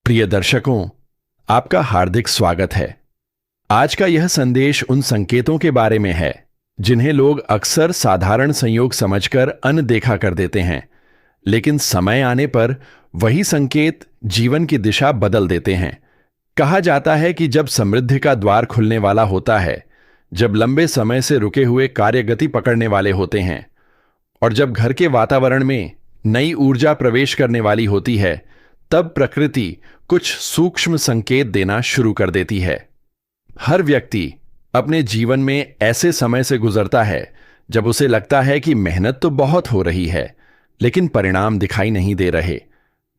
प्रिय दर्शकों, आपका हार्दिक स्वागत है। आज का यह संदेश उन संकेतों के बारे में है जिन्हें लोग अक्सर साधारण संयोग समझकर अनदेखा कर देते हैं, लेकिन समय आने पर वही संकेत जीवन की दिशा बदल देते हैं। कहा जाता है कि जब समृद्धि का द्वार खुलने वाला होता है, जब लंबे समय से रुके हुए कार्य गति पकड़ने वाले होते हैं और जब घर के वातावरण में नई ऊर्जा प्रवेश करने वाली होती है, तब प्रकृति कुछ सूक्ष्म संकेत देना शुरू कर देती है। हर व्यक्ति अपने जीवन में ऐसे समय से गुजरता है जब उसे लगता है कि मेहनत तो बहुत हो रही है, लेकिन परिणाम दिखाई नहीं दे रहे।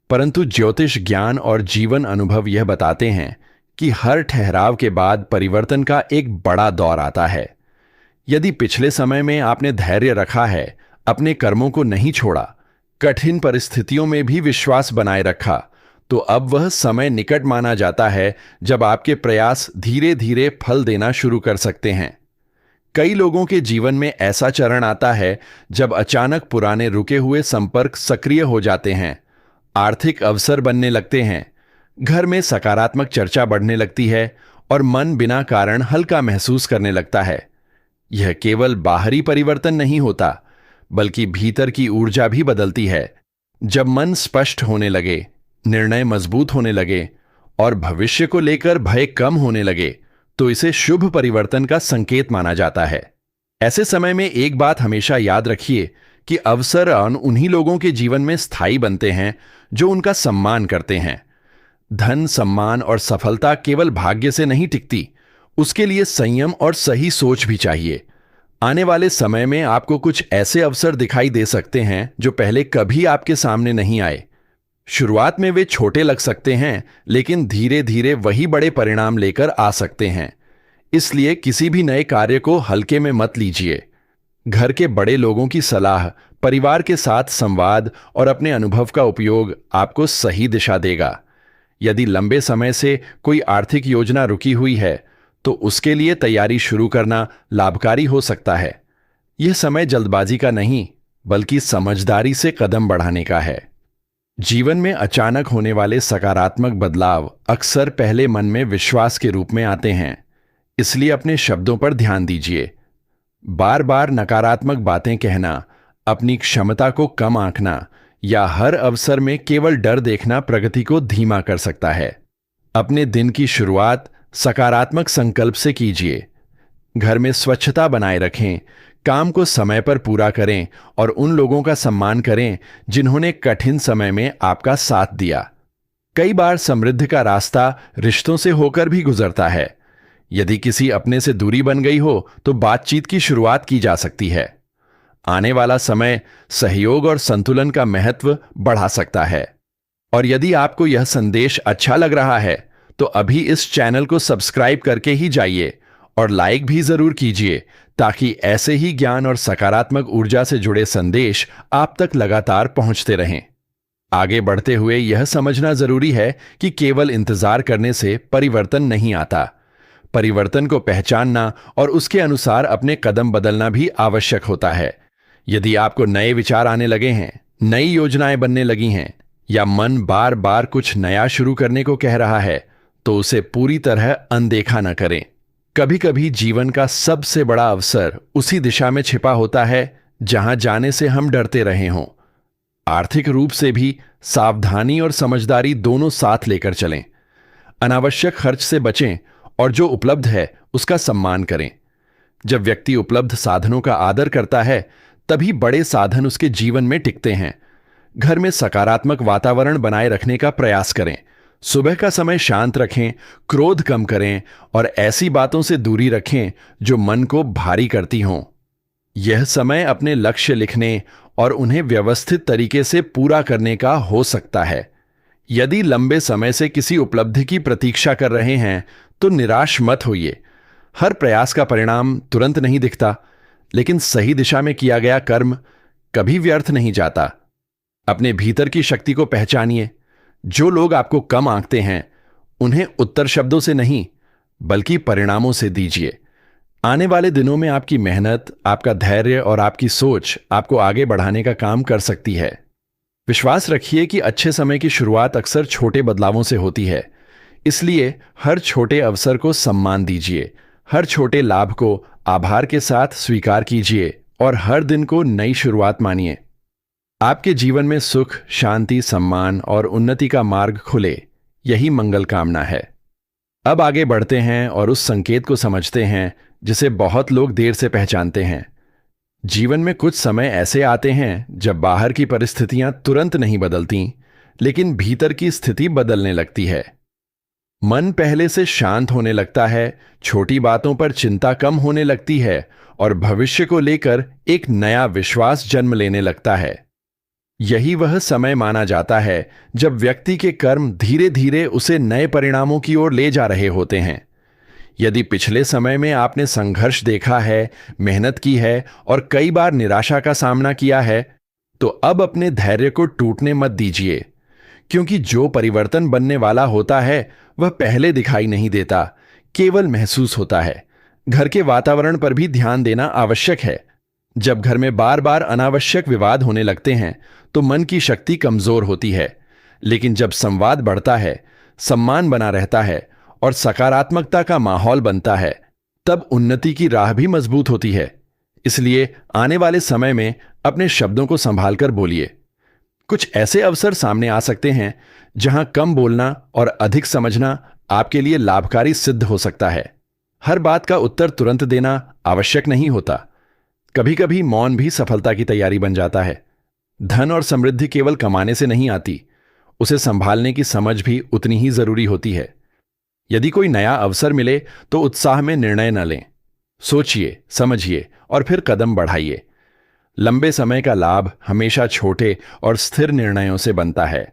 परंतु ज्योतिष ज्ञान और जीवन अनुभव यह बताते हैं कि हर ठहराव के बाद परिवर्तन का एक बड़ा दौर आता है। यदि पिछले समय में आपने धैर्य रखा है, अपने कर्मों को नहीं छोड़ा, कठिन परिस्थितियों में भी विश्वास बनाए रखा, तो अब वह समय निकट माना जाता है जब आपके प्रयास धीरे धीरे फल देना शुरू कर सकते हैं। कई लोगों के जीवन में ऐसा चरण आता है जब अचानक पुराने रुके हुए संपर्क सक्रिय हो जाते हैं, आर्थिक अवसर बनने लगते हैं, घर में सकारात्मक चर्चा बढ़ने लगती है और मन बिना कारण हल्का महसूस करने लगता है। यह केवल बाहरी परिवर्तन नहीं होता, बल्कि भीतर की ऊर्जा भी बदलती है। जब मन स्पष्ट होने लगे, निर्णय मजबूत होने लगे और भविष्य को लेकर भय कम होने लगे, तो इसे शुभ परिवर्तन का संकेत माना जाता है। ऐसे समय में एक बात हमेशा याद रखिए कि अवसर उन्हीं लोगों के जीवन में स्थायी बनते हैं जो उनका सम्मान करते हैं। धन, सम्मान और सफलता केवल भाग्य से नहीं टिकती, उसके लिए संयम और सही सोच भी चाहिए। आने वाले समय में आपको कुछ ऐसे अवसर दिखाई दे सकते हैं जो पहले कभी आपके सामने नहीं आए। शुरुआत में वे छोटे लग सकते हैं, लेकिन धीरे धीरे वही बड़े परिणाम लेकर आ सकते हैं। इसलिए किसी भी नए कार्य को हल्के में मत लीजिए। घर के बड़े लोगों की सलाह, परिवार के साथ संवाद और अपने अनुभव का उपयोग आपको सही दिशा देगा। यदि लंबे समय से कोई आर्थिक योजना रुकी हुई है, तो उसके लिए तैयारी शुरू करना लाभकारी हो सकता है। यह समय जल्दबाजी का नहीं, बल्कि समझदारी से कदम बढ़ाने का है। जीवन में अचानक होने वाले सकारात्मक बदलाव अक्सर पहले मन में विश्वास के रूप में आते हैं, इसलिए अपने शब्दों पर ध्यान दीजिए। बार बार नकारात्मक बातें कहना, अपनी क्षमता को कम आंकना या हर अवसर में केवल डर देखना प्रगति को धीमा कर सकता है। अपने दिन की शुरुआत सकारात्मक संकल्प से कीजिए। घर में स्वच्छता बनाए रखें, काम को समय पर पूरा करें और उन लोगों का सम्मान करें जिन्होंने कठिन समय में आपका साथ दिया। कई बार समृद्धि का रास्ता रिश्तों से होकर भी गुजरता है। यदि किसी अपने से दूरी बन गई हो, तो बातचीत की शुरुआत की जा सकती है। आने वाला समय सहयोग और संतुलन का महत्व बढ़ा सकता है। और यदि आपको यह संदेश अच्छा लग रहा है, तो अभी इस चैनल को सब्सक्राइब करके ही जाइए और लाइक भी जरूर कीजिए, ताकि ऐसे ही ज्ञान और सकारात्मक ऊर्जा से जुड़े संदेश आप तक लगातार पहुंचते रहें। आगे बढ़ते हुए यह समझना जरूरी है कि केवल इंतजार करने से परिवर्तन नहीं आता। परिवर्तन को पहचानना और उसके अनुसार अपने कदम बदलना भी आवश्यक होता है। यदि आपको नए विचार आने लगे हैं, नई योजनाएं बनने लगी हैं या मन बार बार कुछ नया शुरू करने को कह रहा है, तो उसे पूरी तरह अनदेखा न करें। कभी कभी जीवन का सबसे बड़ा अवसर उसी दिशा में छिपा होता है जहां जाने से हम डरते रहे हों। आर्थिक रूप से भी सावधानी और समझदारी दोनों साथ लेकर चलें। अनावश्यक खर्च से बचें और जो उपलब्ध है उसका सम्मान करें। जब व्यक्ति उपलब्ध साधनों का आदर करता है, तभी बड़े साधन उसके जीवन में टिकते हैं। घर में सकारात्मक वातावरण बनाए रखने का प्रयास करें। सुबह का समय शांत रखें, क्रोध कम करें और ऐसी बातों से दूरी रखें जो मन को भारी करती हों। यह समय अपने लक्ष्य लिखने और उन्हें व्यवस्थित तरीके से पूरा करने का हो सकता है। यदि लंबे समय से किसी उपलब्धि की प्रतीक्षा कर रहे हैं, तो निराश मत होइए। हर प्रयास का परिणाम तुरंत नहीं दिखता, लेकिन सही दिशा में किया गया कर्म कभी व्यर्थ नहीं जाता। अपने भीतर की शक्ति को पहचानिए। जो लोग आपको कम आंकते हैं, उन्हें उत्तर शब्दों से नहीं, बल्कि परिणामों से दीजिए। आने वाले दिनों में आपकी मेहनत, आपका धैर्य और आपकी सोच आपको आगे बढ़ाने का काम कर सकती है। विश्वास रखिए कि अच्छे समय की शुरुआत अक्सर छोटे बदलावों से होती है। इसलिए हर छोटे अवसर को सम्मान दीजिए, हर छोटे लाभ को आभार के साथ स्वीकार कीजिए और हर दिन को नई शुरुआत मानिए। आपके जीवन में सुख, शांति, सम्मान और उन्नति का मार्ग खुले, यही मंगल कामना है। अब आगे बढ़ते हैं और उस संकेत को समझते हैं जिसे बहुत लोग देर से पहचानते हैं। जीवन में कुछ समय ऐसे आते हैं जब बाहर की परिस्थितियां तुरंत नहीं बदलती, लेकिन भीतर की स्थिति बदलने लगती है। मन पहले से शांत होने लगता है, छोटी बातों पर चिंता कम होने लगती है और भविष्य को लेकर एक नया विश्वास जन्म लेने लगता है। यही वह समय माना जाता है जब व्यक्ति के कर्म धीरे धीरे उसे नए परिणामों की ओर ले जा रहे होते हैं। यदि पिछले समय में आपने संघर्ष देखा है, मेहनत की है और कई बार निराशा का सामना किया है, तो अब अपने धैर्य को टूटने मत दीजिए, क्योंकि जो परिवर्तन बनने वाला होता है वह पहले दिखाई नहीं देता, केवल महसूस होता है। घर के वातावरण पर भी ध्यान देना आवश्यक है। जब घर में बार बार अनावश्यक विवाद होने लगते हैं तो मन की शक्ति कमजोर होती है, लेकिन जब संवाद बढ़ता है, सम्मान बना रहता है और सकारात्मकता का माहौल बनता है, तब उन्नति की राह भी मजबूत होती है। इसलिए आने वाले समय में अपने शब्दों को संभालकर बोलिए। कुछ ऐसे अवसर सामने आ सकते हैं जहां कम बोलना और अधिक समझना आपके लिए लाभकारी सिद्ध हो सकता है। हर बात का उत्तर तुरंत देना आवश्यक नहीं होता। कभी कभी मौन भी सफलता की तैयारी बन जाता है। धन और समृद्धि केवल कमाने से नहीं आती, उसे संभालने की समझ भी उतनी ही जरूरी होती है। यदि कोई नया अवसर मिले तो उत्साह में निर्णय न लें। सोचिए, समझिए और फिर कदम बढ़ाइए। लंबे समय का लाभ हमेशा छोटे और स्थिर निर्णयों से बनता है।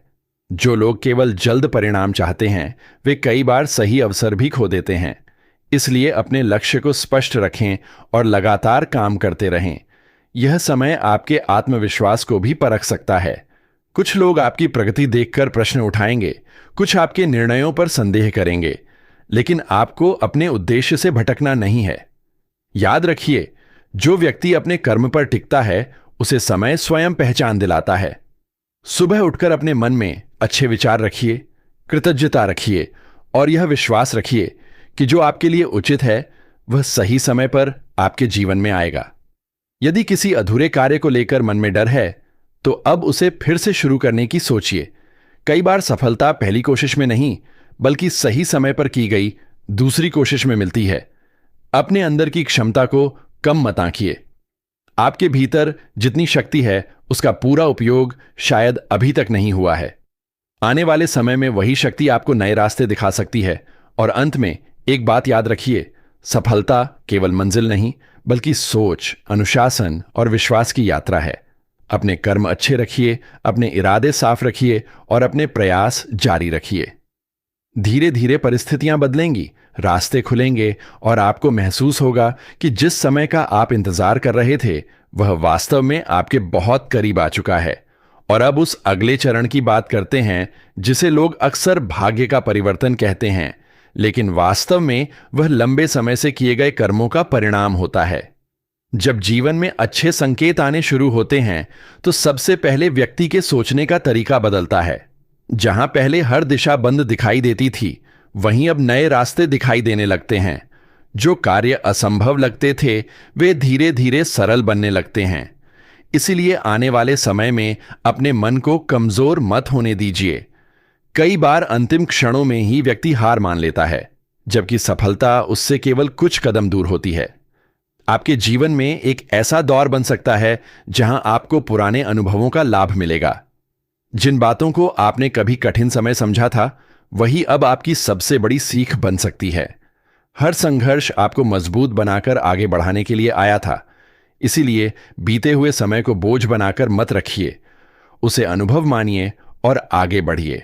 जो लोग केवल जल्द परिणाम चाहते हैं, वे कई बार सही अवसर भी खो देते हैं। इसलिए अपने लक्ष्य को स्पष्ट रखें और लगातार काम करते रहें। यह समय आपके आत्मविश्वास को भी परख सकता है। कुछ लोग आपकी प्रगति देखकर प्रश्न उठाएंगे, कुछ आपके निर्णयों पर संदेह करेंगे, लेकिन आपको अपने उद्देश्य से भटकना नहीं है। याद रखिए, जो व्यक्ति अपने कर्म पर टिकता है उसे समय स्वयं पहचान दिलाता है। सुबह उठकर अपने मन में अच्छे विचार रखिए, कृतज्ञता रखिए और यह विश्वास रखिए कि जो आपके लिए उचित है वह सही समय पर आपके जीवन में आएगा। यदि किसी अधूरे कार्य को लेकर मन में डर है तो अब उसे फिर से शुरू करने की सोचिए। कई बार सफलता पहली कोशिश में नहीं, बल्कि सही समय पर की गई दूसरी कोशिश में मिलती है। अपने अंदर की क्षमता को कम मत आंकिए। आपके भीतर जितनी शक्ति है उसका पूरा उपयोग शायद अभी तक नहीं हुआ है। आने वाले समय में वही शक्ति आपको नए रास्ते दिखा सकती है। और अंत में एक बात याद रखिए, सफलता केवल मंजिल नहीं, बल्कि सोच, अनुशासन और विश्वास की यात्रा है। अपने कर्म अच्छे रखिए, अपने इरादे साफ रखिए और अपने प्रयास जारी रखिए। धीरे धीरे परिस्थितियां बदलेंगी, रास्ते खुलेंगे और आपको महसूस होगा कि जिस समय का आप इंतजार कर रहे थे वह वास्तव में आपके बहुत करीब आ चुका है। और अब उस अगले चरण की बात करते हैं जिसे लोग अक्सर भाग्य का परिवर्तन कहते हैं, लेकिन वास्तव में वह लंबे समय से किए गए कर्मों का परिणाम होता है। जब जीवन में अच्छे संकेत आने शुरू होते हैं तो सबसे पहले व्यक्ति के सोचने का तरीका बदलता है। जहां पहले हर दिशा बंद दिखाई देती थी, वहीं अब नए रास्ते दिखाई देने लगते हैं। जो कार्य असंभव लगते थे वे धीरे धीरे सरल बनने लगते हैं। इसीलिए आने वाले समय में अपने मन को कमजोर मत होने दीजिए। कई बार अंतिम क्षणों में ही व्यक्ति हार मान लेता है, जबकि सफलता उससे केवल कुछ कदम दूर होती है। आपके जीवन में एक ऐसा दौर बन सकता है जहां आपको पुराने अनुभवों का लाभ मिलेगा। जिन बातों को आपने कभी कठिन समय समझा था, वही अब आपकी सबसे बड़ी सीख बन सकती है। हर संघर्ष आपको मजबूत बनाकर आगे बढ़ाने के लिए आया था। इसीलिए बीते हुए समय को बोझ बनाकर मत रखिए, उसे अनुभव मानिए और आगे बढ़िए।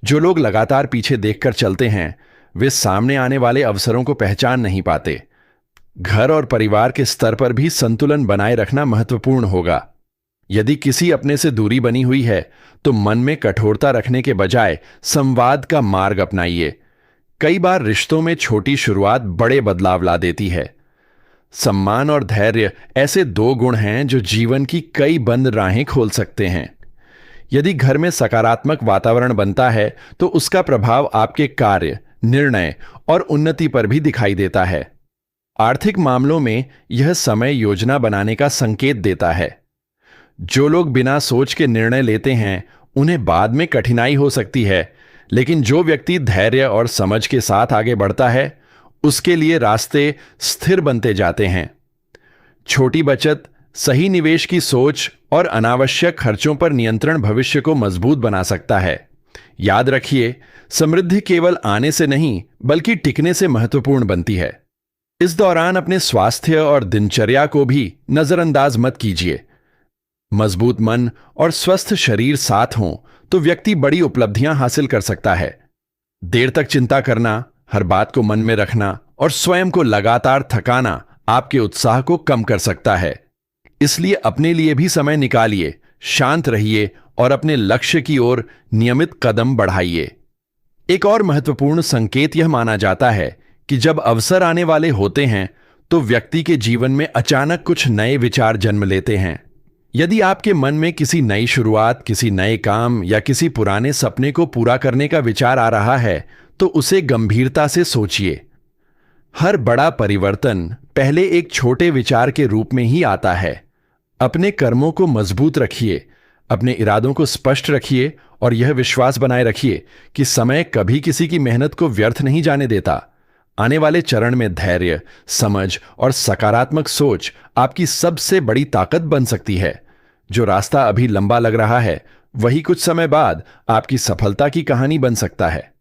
जो लोग लगातार पीछे देखकर चलते हैं वे सामने आने वाले अवसरों को पहचान नहीं पाते। घर और परिवार के स्तर पर भी संतुलन बनाए रखना महत्वपूर्ण होगा। यदि किसी अपने से दूरी बनी हुई है तो मन में कठोरता रखने के बजाय संवाद का मार्ग अपनाइए। कई बार रिश्तों में छोटी शुरुआत बड़े बदलाव ला देती है। सम्मान और धैर्य ऐसे दो गुण हैं जो जीवन की कई बंद राहें खोल सकते हैं। यदि घर में सकारात्मक वातावरण बनता है तो उसका प्रभाव आपके कार्य, निर्णय और उन्नति पर भी दिखाई देता है। आर्थिक मामलों में यह समय योजना बनाने का संकेत देता है। जो लोग बिना सोच के निर्णय लेते हैं उन्हें बाद में कठिनाई हो सकती है, लेकिन जो व्यक्ति धैर्य और समझ के साथ आगे बढ़ता है उसके लिए रास्ते स्थिर बनते जाते हैं। छोटी बचत, सही निवेश की सोच और अनावश्यक खर्चों पर नियंत्रण भविष्य को मजबूत बना सकता है। याद रखिए, समृद्धि केवल आने से नहीं बल्कि टिकने से महत्वपूर्ण बनती है। इस दौरान अपने स्वास्थ्य और दिनचर्या को भी नजरअंदाज मत कीजिए। मजबूत मन और स्वस्थ शरीर साथ हों तो व्यक्ति बड़ी उपलब्धियां हासिल कर सकता है। देर तक चिंता करना, हर बात को मन में रखना और स्वयं को लगातार थकाना आपके उत्साह को कम कर सकता है। इसलिए अपने लिए भी समय निकालिए, शांत रहिए और अपने लक्ष्य की ओर नियमित कदम बढ़ाइए। एक और महत्वपूर्ण संकेत यह माना जाता है कि जब अवसर आने वाले होते हैं तो व्यक्ति के जीवन में अचानक कुछ नए विचार जन्म लेते हैं। यदि आपके मन में किसी नई शुरुआत, किसी नए काम या किसी पुराने सपने को पूरा करने का विचार आ रहा है तो उसे गंभीरता से सोचिए। हर बड़ा परिवर्तन पहले एक छोटे विचार के रूप में ही आता है। अपने कर्मों को मजबूत रखिए, अपने इरादों को स्पष्ट रखिए और यह विश्वास बनाए रखिए कि समय कभी किसी की मेहनत को व्यर्थ नहीं जाने देता। आने वाले चरण में धैर्य, समझ और सकारात्मक सोच आपकी सबसे बड़ी ताकत बन सकती है। जो रास्ता अभी लंबा लग रहा है वही कुछ समय बाद आपकी सफलता की कहानी बन सकता है।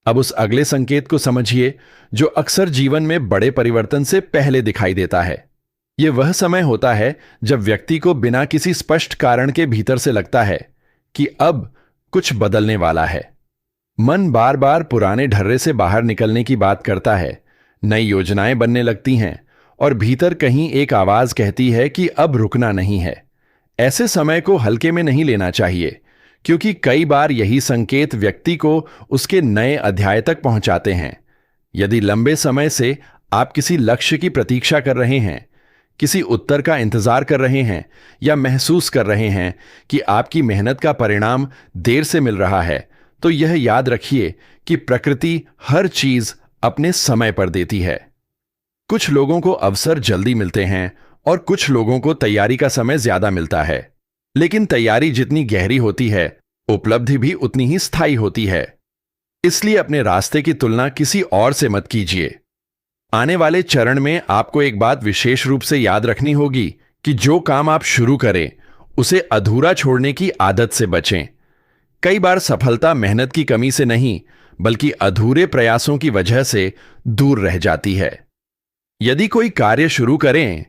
अब उस अगले संकेत को समझिए जो अक्सर जीवन में बड़े परिवर्तन से पहले दिखाई देता है। यह वह समय होता है जब व्यक्ति को बिना किसी स्पष्ट कारण के भीतर से लगता है कि अब कुछ बदलने वाला है। मन बार बार पुराने ढर्रे से बाहर निकलने की बात करता है, नई योजनाएं बनने लगती हैं और भीतर कहीं एक आवाज कहती है कि अब रुकना नहीं है। ऐसे समय को हल्के में नहीं लेना चाहिए, क्योंकि कई बार यही संकेत व्यक्ति को उसके नए अध्याय तक पहुंचाते हैं। यदि लंबे समय से आप किसी लक्ष्य की प्रतीक्षा कर रहे हैं, किसी उत्तर का इंतजार कर रहे हैं या महसूस कर रहे हैं कि आपकी मेहनत का परिणाम देर से मिल रहा है, तो यह याद रखिए कि प्रकृति हर चीज अपने समय पर देती है। कुछ लोगों को अवसर जल्दी मिलते हैं और कुछ लोगों को तैयारी का समय ज्यादा मिलता है, लेकिन तैयारी जितनी गहरी होती है उपलब्धि भी उतनी ही स्थायी होती है। इसलिए अपने रास्ते की तुलना किसी और से मत कीजिए। आने वाले चरण में आपको एक बात विशेष रूप से याद रखनी होगी कि जो काम आप शुरू करें उसे अधूरा छोड़ने की आदत से बचें। कई बार सफलता मेहनत की कमी से नहीं बल्कि अधूरे प्रयासों की वजह से दूर रह जाती है। यदि कोई कार्य शुरू करें